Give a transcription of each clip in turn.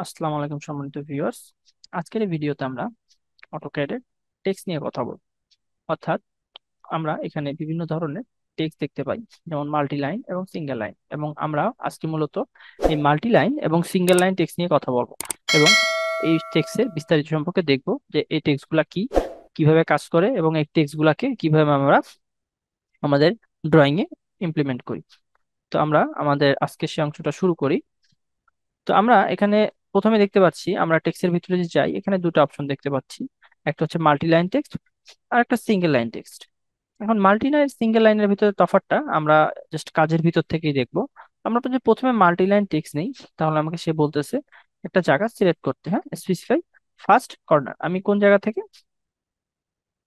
আসসালামু আলাইকুম সম্মানিত ভিউয়ার্স। আজকের এই ভিডিওতে আমরা অটোক্যাডের টেক্সট নিয়ে কথা বলবো। অর্থাৎ আমরা এখানে বিভিন্ন ধরনের টেক্সট দেখতে পাই, যেমন মাল্টি লাইন এবং সিঙ্গেল লাইন, এবং আমরা আজকে মূলত এই মাল্টি লাইন এবং সিঙ্গেল লাইন টেক্সট নিয়ে কথা বলবো এবং এই টেক্সটের বিস্তারিত সম্পর্কে দেখবো যে এই টেক্সটগুলা কি, কিভাবে কাজ করে এবং এই টেক্সটগুলাকে কিভাবে আমরা আমাদের ড্রয়িং এ ইমপ্লিমেন্ট করি। তো আমরা আমাদের আজকে সে অংশটা শুরু করি। তো আমরা এখানে প্রথমে দেখতে পাচ্ছি, আমরা টেক্সটের ভিতরে যে যাই, এখানে দুটো অপশন দেখতে পাচ্ছি। একটা হচ্ছে মাল্টি লাইন টেক্সট আর একটা সিঙ্গেল লাইন টেক্সট। এখন মাল্টি লাইন সিঙ্গেল লাইনের ভিতরে তফাৎটা আমরা জাস্ট কাজের ভিতর থেকেই দেখবো। আমরা যদি প্রথমে মাল্টি লাইন টেক্সট নেই, তাহলে আমাকে সে বলতেছে একটা জায়গা সিলেক্ট করতে, হ্যাঁ, স্পেসিফাই ফার্স্ট কর্নার, আমি কোন জায়গা থেকে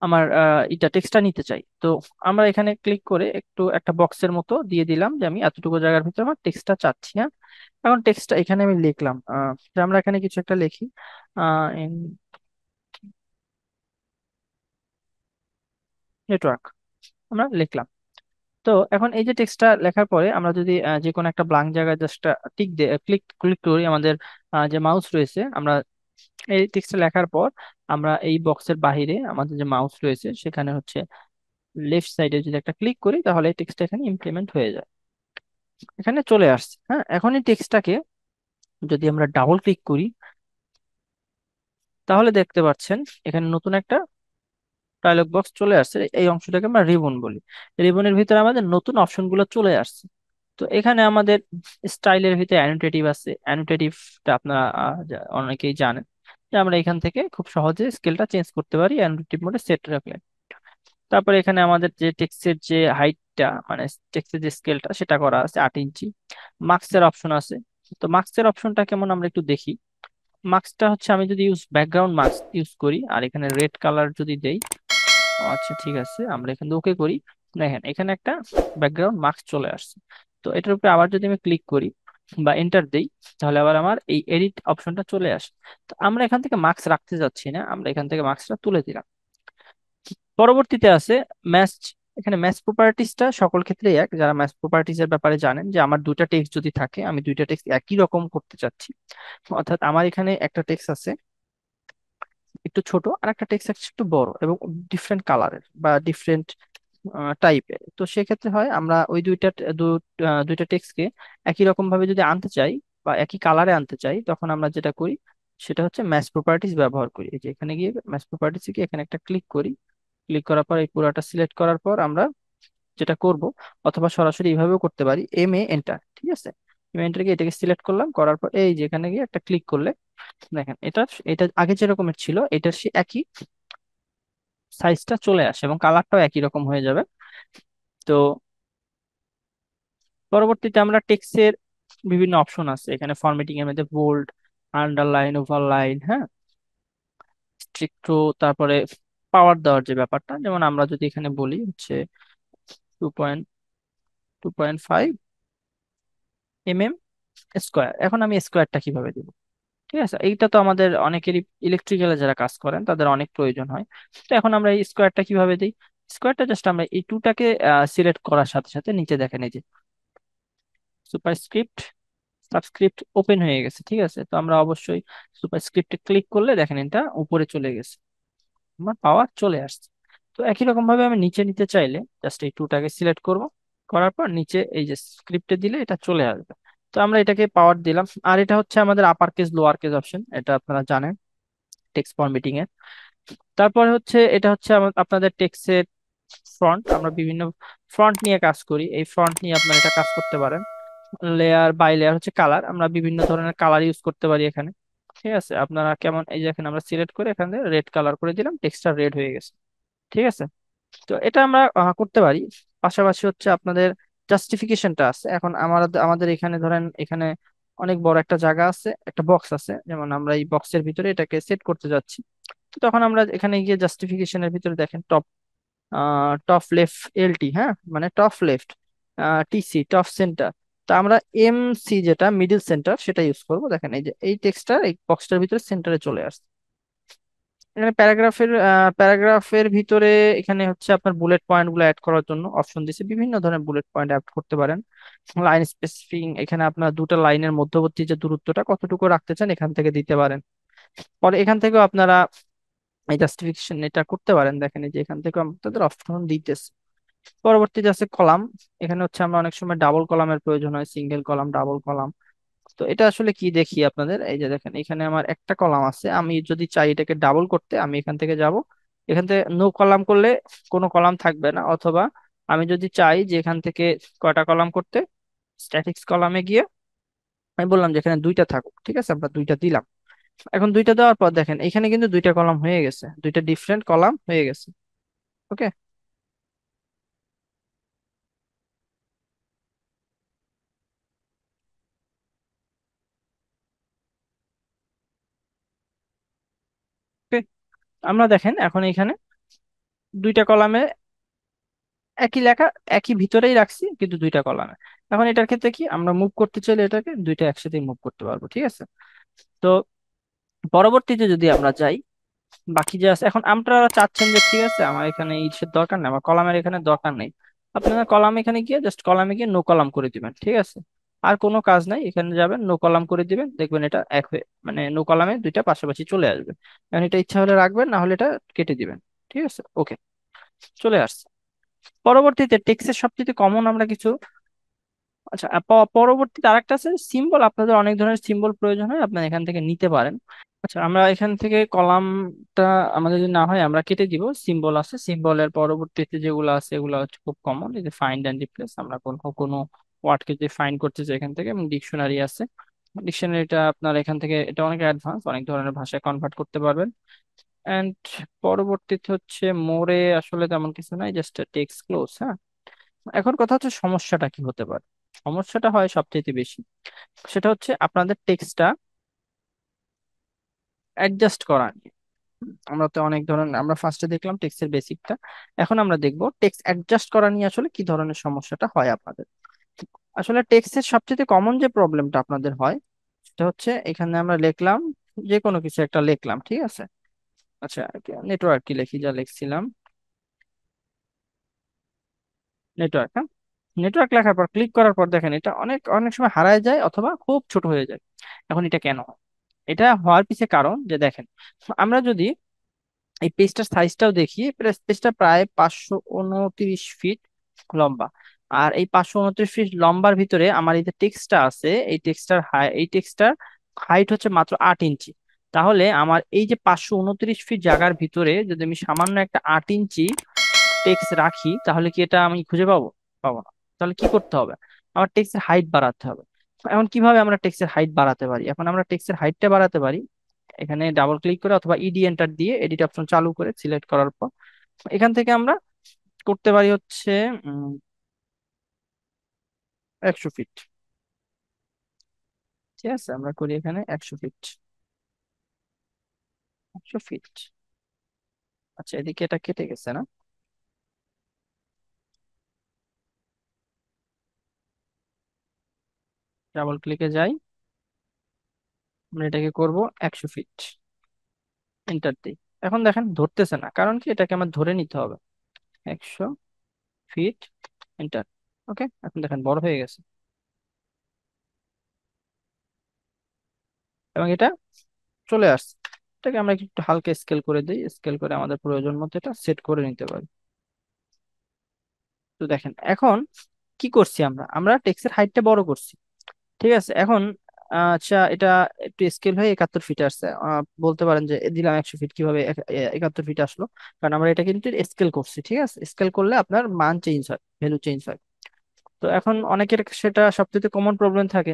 আমার এটা টেক্সটটা নিতে চাই। তো আমরা এখানে ক্লিক করে একটু একটা বক্সের মতো দিয়ে দিলাম যে আমি এতটুকু জায়গার ভিতরে আমার টেক্সটটা চাচ্ছি, হ্যাঁ। এখন টেক্সটটা এখানে আমি লিখলাম, যে আমরা এখানে কিছু একটা লিখি, নেটওয়ার্ক আমরা লিখলাম। তো এখন এই যে টেক্সটটা লেখার পরে আমরা যদি যে কোনো একটা ব্লাঙ্ক জায়গায় জাস্ট টিক দিয়ে ক্লিক ক্লিক করি, আমাদের যে মাউস রয়েছে, আমরা এই টেক্সটটা লেখার পর আমরা এই বক্সের বাহিরে আমাদের যে মাউস রয়েছে সেখানে হচ্ছে লেফট সাইডে যদি একটা ক্লিক করি, তাহলে এই টেক্সটটা এখানে ইমপ্লিমেন্ট হয়ে যায়, এখানে চলে আসছে। হ্যাঁ, এখন এই টেক্সটটাকে যদি আমরা ডাবল ক্লিক করি, তাহলে দেখতে পাচ্ছেন এখানে নতুন একটা ডায়লগ বক্স চলে আসছে। এই অংশটাকে আমরা রিবন বলি। রিবনের ভিতরে আমাদের নতুন অপশন গুলো চলে আসছে। তো এখানে আমাদের স্টাইলের ভিতরে অ্যানোটেটিভ আছে। অ্যানোটেটিভটা আপনারা অনেকেই জানেন যে আমরা এখান থেকে খুব সহজে স্কেলটা চেঞ্জ করতে পারি অ্যানোটেটিভ মোডে সেট রাখলে। তারপরে এখানে আমাদের যে টেক্সটের যে হাইটটা, মানে টেক্সটের যে স্কেলটা, সেটা করা আছে 8 ইঞ্চি। মার্কসের অপশন আছে। তো মার্কসের অপশনটা কেমন আমরা একটু দেখি। মার্কসটা হচ্ছে আমি যদি ব্যাকগ্রাউন্ড মার্কস ইউজ করি আর এখানে রেড কালার যদি দেই, আচ্ছা ঠিক আছে, আমরা এখানে ওকে করি। দেখেন এখানে একটা ব্যাকগ্রাউন্ড মার্কস চলে আসছে। তো এটার উপরে আবার যদি আমি ক্লিক করি বা এন্টার দেই, তাহলে আবার আমার এই এডিট অপশনটা চলে আসে। তো আমরা এখান থেকে মার্কস রাখতে যাচ্ছি না, আমরা এখান থেকে মার্কসটা তুলে দিলাম। পরবর্তীতে আছে ম্যাচ। এখানে ম্যাচ প্রপার্টিসটা সকল ক্ষেত্রেই এক, যারা ম্যাচ প্রপার্টিস এর ব্যাপারে জানেন, যে আমার দুইটা টেক্সট যদি থাকে, আমি দুইটা টেক্সট একই রকম করতে চাচ্ছি। অর্থাৎ আমার এখানে একটা টেক্সট আছে একটু ছোট আর একটা টেক্সট আছে একটু বড় এবং ডিফারেন্ট কালারের বা ডিফারেন্ট টাইপের। তো সেক্ষেত্রে হয় আমরা ওই দুইটা টেক্সটকে একই রকম ভাবে যদি আনতে চাই বা একই কালারে আনতে চাই, তখন আমরা যেটা করি সেটা হচ্ছে ম্যাচ প্রপার্টিস ব্যবহার করি। এই যে এখানে গিয়ে ম্যাচ প্রপার্টিস গিয়ে এখানে একটা ক্লিক করি। ক্লিক করার পর এই পুরোটা সিলেক্ট করার পর আমরা যেটা করব, অথবা সরাসরি এইভাবেও করতে পারি, এম এ এন্টার, ঠিক আছে। এম এন্টার গিয়ে এটাকে সিলেক্ট করলাম, করার পর এই যে এখানে গিয়ে একটা ক্লিক করলে দেখেন এটা এটা আগে যেরকমের ছিল এটার সে একই সাইজটা চলে আসে এবং কালারটাও একই রকম হয়ে যাবে। তো পরবর্তীতে আমরা টেক্সটের বিভিন্ন অপশন আছে এখানে, ফরম্যাটিং এর মধ্যে বোল্ড, আন্ডারলাইন, ওভারলাইন, হ্যাঁ, স্ট্রিক্ট, তারপরে পাওয়ার দেওয়ার যে ব্যাপারটা, যেমন আমরা যদি এখানে বলি হচ্ছে 2.5 mm স্কোয়ার, এখন আমি স্কোয়ারটা কিভাবে দিব? ঠিক আছে, এইটা তো আমাদের অনেকেরই ইলেকট্রিক্যালে যারা কাজ করেন তাদের অনেক প্রয়োজন হয়। তো এখন আমরা এই স্কোয়ারটা কিভাবে দিই? স্কোয়ারটা জাস্ট আমরা এই টুটাকে সিলেক্ট করার সাথে সাথে নিচে দেখেন এই যে সুপারস্ক্রিপ্ট সাবস্ক্রিপ্ট ওপেন হয়ে গেছে, ঠিক আছে। তো আমরা অবশ্যই সুপারস্ক্রিপ্টে ক্লিক করলে দেখেন এটা উপরে চলে গেছে, আমার পাওয়ার চলে আসছে। তো একই রকম ভাবে আমি নিচে নিতে চাইলে জাস্ট এই টুটাকে সিলেক্ট করব, করার পর নিচে এই যে স্ক্রিপ্টে দিলে এটা চলে আসবে। তো আমরা এটাকে পাওয়ার দিলাম। আর এটা হচ্ছে আমাদের upper case lower case option, এটা আপনারা জানেন টেক্সট ফরম্যাটিং এর। তারপরে হচ্ছে এটা হচ্ছে আপনাদের টেক্সটের ফ্রন্ট, আমরা বিভিন্ন ফ্রন্ট নিয়ে কাজ করি, এই ফ্রন্ট নিয়ে আপনারা এটা কাজ করতে পারেন। লেয়ার বাই লেয়ার হচ্ছে কালার, আমরা বিভিন্ন ধরনের কালার ইউজ করতে পারি এখানে, ঠিক আছে। আপনারা কেমন, এই যে এখানে আমরা সিলেক্ট করে এখানে রেড কালার করে দিলাম, টেক্সটটা রেড হয়ে গেছে, ঠিক আছে। তো এটা আমরা করতে পারি। পাশাপাশি হচ্ছে আপনাদের জাস্টিফিকেশনটা আছে। এখন আমাদের আমাদের এখানে ধরেন এখানে অনেক বড় একটা জায়গা আছে, একটা বক্স আছে, যেমন আমরা এই বক্সের ভিতরে এটাকে সেট করতে যাচ্ছি। তো তখন আমরা এখানে গিয়ে জাস্টিফিকেশনের ভিতরে দেখেন টপ, টপ লেফট এলটি, হ্যাঁ, মানে top left, TC top centre. তা আমরা এমসি যেটা মিডল সেন্টার সেটা ইউজ করব। দেখেন এই যে এই টেক্সটটা এই বক্সটার ভিতরে সেন্টারে চলে আসছে। এখানে প্যারাগ্রাফের ভিতরে এখানে হচ্ছে আপনার বুলেট পয়েন্ট গুলো অ্যাড করার জন্য অপশন দিছে, বিভিন্ন ধরনের বুলেট পয়েন্ট অ্যাড করতে পারেন। লাইন স্পেসিফিং, এখানে আপনার দুটো লাইনের মধ্যবর্তী যে দূরত্বটা কতটুকু রাখতে চান এখান থেকে দিতে পারেন। পরে এখান থেকেও আপনারা এই জাস্টিফিকেশন এটা করতে পারেন, দেখেন এই যে এখান থেকে আপনাদের অপশন দিতেছে। পরবর্তীতে আছে কলাম। এখানে হচ্ছে আমরা অনেক সময় ডাবল কলামের প্রয়োজন হয়, সিঙ্গেল কলাম, ডাবল কলাম। তো এটা আসলে কি দেখি আপনাদের, এই যে দেখেন এখানে আমার একটা কলাম আছে, আমি যদি চাই এটাকে ডাবল করতে আমি এখান থেকে যাব, এখান থেকে নো কলাম করলে কোনো কলাম থাকবে না, অথবা আমি যদি চাই যে এখান থেকে কয়টা কলাম করতে, স্ট্যাটিক্স কলামে গিয়ে আমি বললাম যে এখানে দুইটা থাকুক, ঠিক আছে, আমরা দুইটা দিলাম। এখন দুইটা দেওয়ার পর দেখেন এখানে কিন্তু দুইটা কলাম হয়ে গেছে, দুইটা ডিফারেন্ট কলাম হয়ে গেছে। ওকে। ওকে, আমরা দেখেন এখন এখানে দুইটা কলামে একই লেখা, একই ভিতরেই রাখছি কিন্তু দুইটা কলামে। এখন এটার ক্ষেত্রে কি আমরা মুভ করতে চাইলে এটাকে দুইটা একসাথে মুভ করতে পারবো, ঠিক আছে। তো পরবর্তীতে যদি আমরা যাই, বাকি যে আছে, এখন আপনারা চাচ্ছেন যে ঠিক আছে আমার এখানে ইসের দরকার নেই, আমার কলামের এখানে দরকার নেই, আপনারা কলাম এখানে গিয়ে জাস্ট কলামে গিয়ে নো কলাম করে দিবেন, ঠিক আছে। আর কোনো কাজ নাই, এখানে যাবেন নো কলাম করে দিবেন, দেখবেন এটা এক হয়ে মানে নো কলামে দুইটা পাশাপাশি চলে আসবে। এখন এটা ইচ্ছা হলে রাখবেন, না হলে এটা কেটে দিবেন, ঠিক আছে। ওকে, চলে আসছে। পরবর্তীতে টেক্সটের সবচেয়ে কমন আমরা কিছু, আচ্ছা পরবর্তীতে আরেকটা আছে সিম্বল, আপনাদের অনেক ধরনের সিম্বল প্রয়োজন হয়, আপনারা এখান থেকে নিতে পারেন। আচ্ছা, আমরা এখান থেকে কলামটা আমাদের যদি না হয় আমরা কেটে দিব, সিম্বল আছে, সিম্বলের পরবর্তীতে যেগুলো আছে এগুলো হচ্ছে খুব কমন, এই যে ফাইন্ড অ্যান্ড রিপ্লেস, আমরা কোনো কোনো ওয়ার্ডকে যদি ফাইন্ড করতে চাই এখান থেকে, এবং ডিকশনারি আছে, ডিকশনারিটা আপনার এখান থেকে, এটা অনেক অ্যাডভান্স, অনেক ধরনের ভাষায় কনভার্ট করতে পারবেন। এন্ড পরবর্তীতে হচ্ছে মোরে আসলে তেমন কিছু নাই, জাস্ট টেক্সট ক্লোজ। হ্যাঁ, এখন কথা হচ্ছে সমস্যাটা কি হতে পারে। সমস্যাটা হয় সবচেয়ে বেশি, সেটা হচ্ছে আপনাদের টেক্সটটা অ্যাডজাস্ট করা নিয়ে। আমরা তো অনেক ধরনের, আমরা ফার্স্টে দেখলাম টেক্সটের বেসিকটা, এখন আমরা দেখব টেক্সট অ্যাডজাস্ট করা নিয়ে আসলে কি ধরনের সমস্যাটা হয় আপনাদের। আসলে টেক্সটের সবচেয়ে কমন যে প্রবলেমটা আপনাদের হয় সেটা হচ্ছে, এখানে আমরা লিখলাম যে কোনো কিছু একটা লিখলাম, ঠিক আছে। আচ্ছা, নেটওয়ার্ক কি লিখি, যা লিখছিলাম নেটওয়ার্ক, হ্যাঁ। নেটওয়ার্ক লেখার পর ক্লিক করার পর দেখেন এটা অনেক অনেক সময় হারায় যায় অথবা খুব ছোট হয়ে যায়। এখন এটা কেন হয়? এটা হওয়ার পিছে কারণ যে দেখেন, আমরা যদি এই পেজটার সাইজটাও দেখি, পেজটা প্রায় 529 ফিট লম্বা। আর এই 529 ফিট লম্বার ভিতরে আমার এই যে টেক্সটটা আছে, এই টেক্সটার হাইট হচ্ছে মাত্র 8 ইঞ্চি। তাহলে আমার এই যে 529 ফিট জায়গার ভিতরে যদি আমি সামান্য একটা 8 ইঞ্চি টেক্সট রাখি, তাহলে কি এটা আমি খুঁজে পাবো? পাবো না। তাহলে কি করতে হবে? আমার টেক্সটের হাইট বাড়াতে হবে। এখন কিভাবে আমরা টেক্সটের হাইট বাড়াতে পারি? এখন আমরা টেক্সটের হাইটটা বাড়াতে পারি এখানে ডাবল ক্লিক করে অথবা ইডি এন্টার দিয়ে এডিট অপশন চালু করে সিলেক্ট করার পর এখান থেকে আমরা করতে পারি হচ্ছে 100 ফিট। ঠিক আছে, আমরা করি এখানে 100 ফিট। 100 ফিট। আচ্ছা, এদিকে এটা কেটে গেছে না? ডাবল ক্লিকে যাই, আমরা এটাকে করব 100 ফিট, এন্টার দিই। এখন দেখেন ধরতেছে না, কারণ কি এটাকে আমার ধরে নিতে হবে। 100 ফিট, এন্টার। ওকে, এখন দেখেন বড় হয়ে গেছে। এবং এটা চলে আসছে। এটাকে আমরা একটু হালকা স্কেল করে দিই, স্কেল করে আমাদের প্রয়োজন মতো এটা সেট করে নিতে পারি। তো দেখেন এখন কি করছি, আমরা আমরা টেক্সটের হাইটটা বড় করছি, ঠিক আছে। এখন আচ্ছা, এটা একটু স্কেল হয়ে 71 ফিট আসছে। বলতে পারেন যে দিলাম 100 ফিট, কিভাবে 71 ফিট আসলো? কারণ আমরা এটা কিন্তু স্কেল করছি, ঠিক আছে। স্কেল করলে আপনার মান চেঞ্জ হয়, ভ্যালু চেঞ্জ হয়। তো এখন অনেকের সেটা সবচেয়ে কমন প্রবলেম থাকে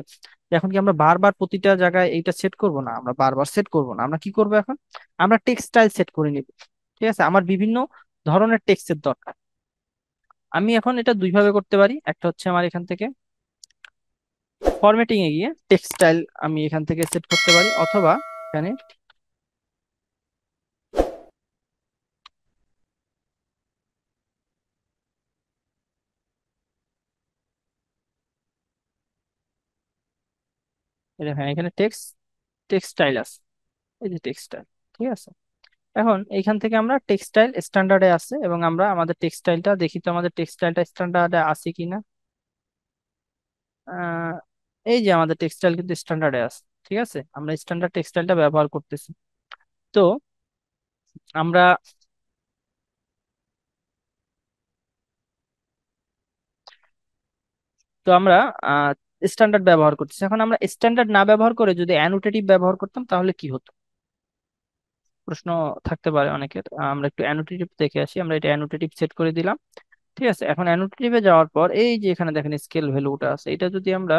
যে এখন কি আমরা বারবার প্রতিটা জায়গায় এইটা সেট করব? না, আমরা বারবার সেট করব না, আমরা কি করব এখন, আমরা টেক্সট স্টাইল সেট করে নিব। ঠিক আছে, আমার বিভিন্ন ধরনের টেক্সটের দরকার। আমি এখন এটা দুই ভাবে করতে পারি, একটা হচ্ছে আমার এখান থেকে ফরম্যাটিং এ গিয়ে টেক্সটাইল আমি এখান থেকে সেট করতে পারি, অথবা এখানে হ্যাঁ, এখানে টেক্সটাইল আছে, এই যে টেক্সটাইল, ঠিক আছে। এখন এইখান থেকে আমরা টেক্সটাইল স্ট্যান্ডার্ডে আছে, এবং আমরা আমাদের টেক্সটাইলটা দেখি তো আমাদের টেক্সটাইলটা স্ট্যান্ডার্ডে আছে কিনা। আহ এই যে আমাদের টেক্সটাইল কিন্তু স্ট্যান্ডার্ডে আছে। ঠিক আছে, আমরা স্ট্যান্ডার্ড টেক্সটাইলটা ব্যবহার করতেছি। তো আমরা আমরা স্ট্যান্ডার্ড ব্যবহার করতেছি। এখন আমরা স্ট্যান্ডার্ড না ব্যবহার করে যদি অ্যানোটেটিভ ব্যবহার করতাম তাহলে কি হতো, প্রশ্ন থাকতে পারে অনেকের। আমরা একটু অ্যানোটেটিভ দেখে আসি। আমরা এটা অ্যানোটেটিভ সেট করে দিলাম। ঠিক আছে, এখন অ্যানোটেটিভে যাওয়ার পর এই যে এখানে দেখেন স্কেল ভ্যালুটা আছে, এটা যদি আমরা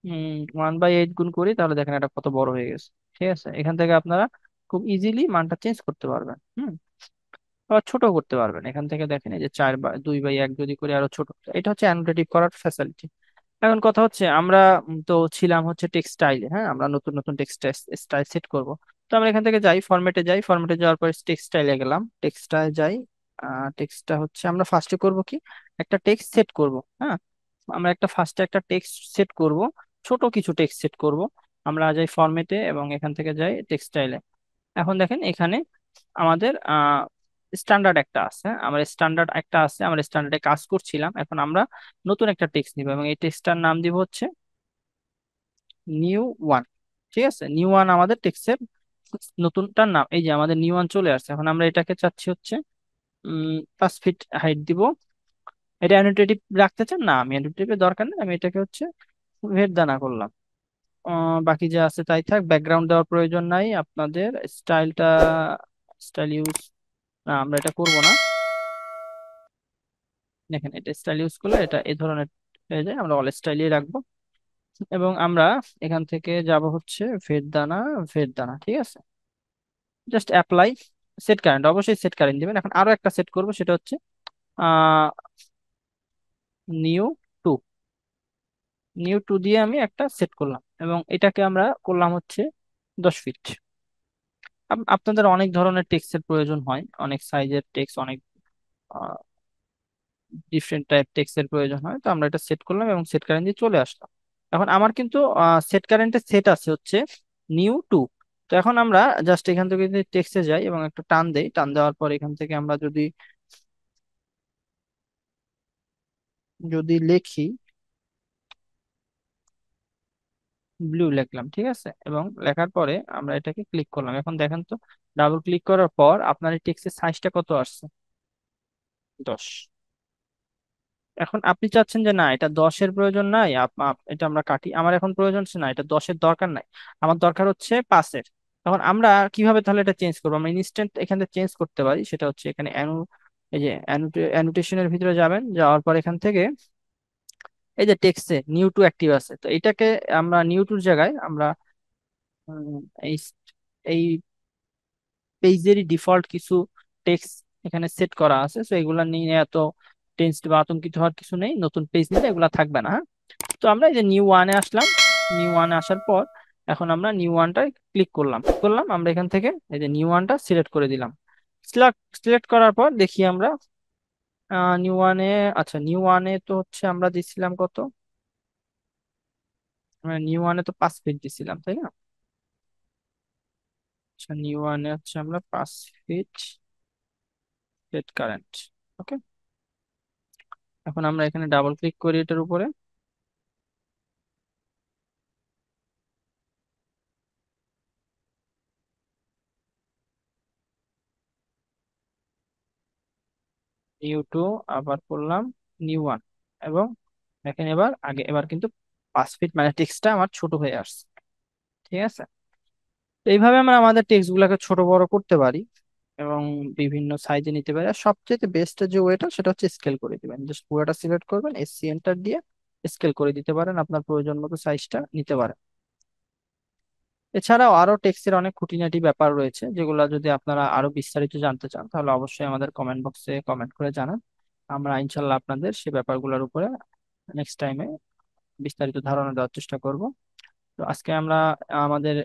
1/8 গুণ করি তাহলে দেখেন এটা কত বড় হয়ে গেছে। ঠিক আছে, এখান থেকে আপনারা খুব ইজিলি মানটা চেঞ্জ করতে পারবেন। আবার ছোট করতে পারবেন। এখান থেকে দেখেন এই যে 2/1 যদি করি আরো ছোট, এটা হচ্ছে অ্যানোটেটিভ করার ফ্যাসিলিটি। এখন কথা হচ্ছে আমরা তো ছিলাম হচ্ছে টেক্সটাইলে। হ্যাঁ, আমরা নতুন নতুন টেক্সটাইল সেট করব। তো আমরা এখান থেকে যাই, ফরম্যাটে যাই, ফরম্যাটে যাওয়ার পর টেক্সটাইলে গেলাম, টেক্সটাইল যাই। টেক্সটটা হচ্ছে আমরা ফার্স্টে করব কি, একটা টেক্সট সেট করব। হ্যাঁ, আমরা ফার্স্টে একটা টেক্সট সেট করব, ছোট কিছু টেক্সট সেট করব। আমরা যাই ফরম্যাটে এবং এখান থেকে যাই টেক্সটাইলে। এখন দেখেন এখানে আমাদের স্ট্যান্ডার্ড একটা আছে, আমরা স্ট্যান্ডার্ডে কাজ করছিলাম। এখন আমরা নতুন একটা টেক্সট নিব এবং এই টেক্সটটার নাম দিব হচ্ছে নিউ ওয়ান। ঠিক আছে, নিউ ওয়ান আমাদের টেক্সটের নতুনটার নাম। এই যে আমাদের নিউ ওয়ান চলে আসছে। এখন আমরা এটাকে চাচ্ছি হচ্ছে 5 ফিট হাইট দিব। এটা অ্যানোটেটিভ রাখতে চান না, আমি অ্যানোটেটিভের দরকার নেই, আমি এটাকে হচ্ছে ভেট দানা করলাম। বাকি যা আছে তাই থাক, ব্যাকগ্রাউন্ড দেওয়ার প্রয়োজন নাই আপনাদের। স্টাইলটা, স্টাইল ইউজ, না আমরা এটা করব না। দেখেন এটা স্টাইল ইউজ করলে এটা এই ধরনের হয়ে যায়, আমরা অল স্টাইলই রাখবো। এবং আমরা এখান থেকে যাব হচ্ছে ভেট দানা। ঠিক আছে, জাস্ট অ্যাপ্লাই, সেট কারেন্ট, অবশ্যই সেট কারেন্ট দিবেন। এখন আরো একটা সেট করব, সেটা হচ্ছে আহ নিউ টু। নিউ টু দিয়ে আমি একটা সেট করলাম এবং এটাকে আমরা করলাম হচ্ছে 10 ফিট। আপনাদের অনেক ধরনের টেক্সটের প্রয়োজন হয়, অনেক সাইজের টেক্সট, অনেক ডিফারেন্ট টাইপ টেক্সটের প্রয়োজন হয়। তো আমরা এটা সেট করলাম এবং সেট কারেন্ট দিয়ে চলে আসলাম। এখন আমার কিন্তু সেট কারেন্টের সেট আছে হচ্ছে নিউ টু। তো এখন আমরা জাস্ট এখান থেকে যদি টেক্সটে যাই এবং একটা টান দেই, টান দেওয়ার পর এখান থেকে আমরা যদি লিখি ব্লু লিখলাম। ঠিক আছে, এবং লেখার পরে আমরা এটাকে ক্লিক করলাম। এখন দেখেন তো, ডাবল ক্লিক করার পর আপনার এই টেক্সটের সাইজটা কত আসছে, 10। এখন আপনি চাচ্ছেন যে না, এটা 10-এর প্রয়োজন নাই, এটা আমরা কাটি, আমার এখন প্রয়োজন হচ্ছে না, এটা 10-এর দরকার নাই, আমার দরকার হচ্ছে 5-এর। তখন আমরা কিভাবে তাহলে এটা চেঞ্জ করবো, আমরা ইনস্ট্যান্ট এখানে চেঞ্জ করতে পারি। সেটা হচ্ছে এখানে এই যে অ্যানোটেশনের ভিতরে যাবেন, যাওয়ার পর এখান থেকে এই যে টেক্সটে নিউ টু অ্যাক্টিভ আছে, তো এটাকে আমরা নিউ টুর জায়গায় আমরা উম, এই এই পেজেরই ডিফল্ট কিছু টেক্সট এখানে সেট করা আছে, তো এগুলা নিয়ে এত টেনসড বা আতঙ্কিত হওয়ার কিছু নেই। নতুন পেজ নিলে এগুলা থাকবে না। হ্যাঁ, তো আমরা এই যে নিউ ওয়ানে আসলাম। নিউ ওয়ানে আসার পর এখন আমরা নিউ ওয়ানটা ক্লিক করলাম আমরা এখান থেকে এই যে নিউ ওয়ানটা সিলেক্ট করে দিলাম। সিলেক্ট করার পর দেখি আমরা নিউ ওয়ানে, আচ্ছা নিউ ওয়ানে তো হচ্ছে আমরা দিছিলাম কত, নিউ ওয়ানে তো 5 ফিট দিছিলাম তাই না। আচ্ছা, নিউ ওয়ানে হচ্ছে আমরা 5 ফিট সেট কারেন্ট। ওকে, এখন আমরা এখানে ডাবল ক্লিক করি এটার উপরে। নিউ টু, আবার করলাম নিউ ওয়ান, এবং দেখেন এবার কিন্তু 5 ফিট মানে টেক্সটটা আমার ছোট হয়ে আসছে। ঠিক আছে, তো এইভাবে আমরা আমাদের টেক্সট গুলাকে ছোট বড় করতে পারি এবং বিভিন্ন সাইজে নিতে পারি। আর সবচেয়ে বেস্ট যে ওয়েটা সেটা হচ্ছে স্কেল করে দিবেন, জাস্ট পুরোটা সিলেক্ট করবেন, এসসি এন্টার দিয়ে স্কেল করে দিতে পারেন, আপনার প্রয়োজন মতো সাইজটা নিতে পারেন। এছাড়াও আরো টেক্সটের অনেক খুঁটিনাটি ব্যাপার রয়েছে, যেগুলো যদি আপনারা আরো বিস্তারিত জানতে চান তাহলে অবশ্যই আমাদের কমেন্ট বক্সে কমেন্ট করে জানান। আমরা ইনশাল্লাহ আপনাদের সেই ব্যাপারগুলোর উপরে নেক্সট টাইমে বিস্তারিত ধারণা দেওয়ার চেষ্টা করব। তো আমাদের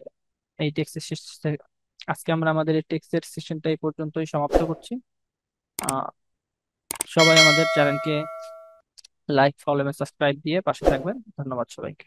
এই টেক্সটের আজকে আমরা আমাদের এই টেক্সটের সেশনটা এই পর্যন্তই সমাপ্ত করছি। আহ, সবাই আমাদের চ্যানেলকে লাইক, ফলো এবং সাবস্ক্রাইব দিয়ে পাশে থাকবেন। ধন্যবাদ সবাইকে।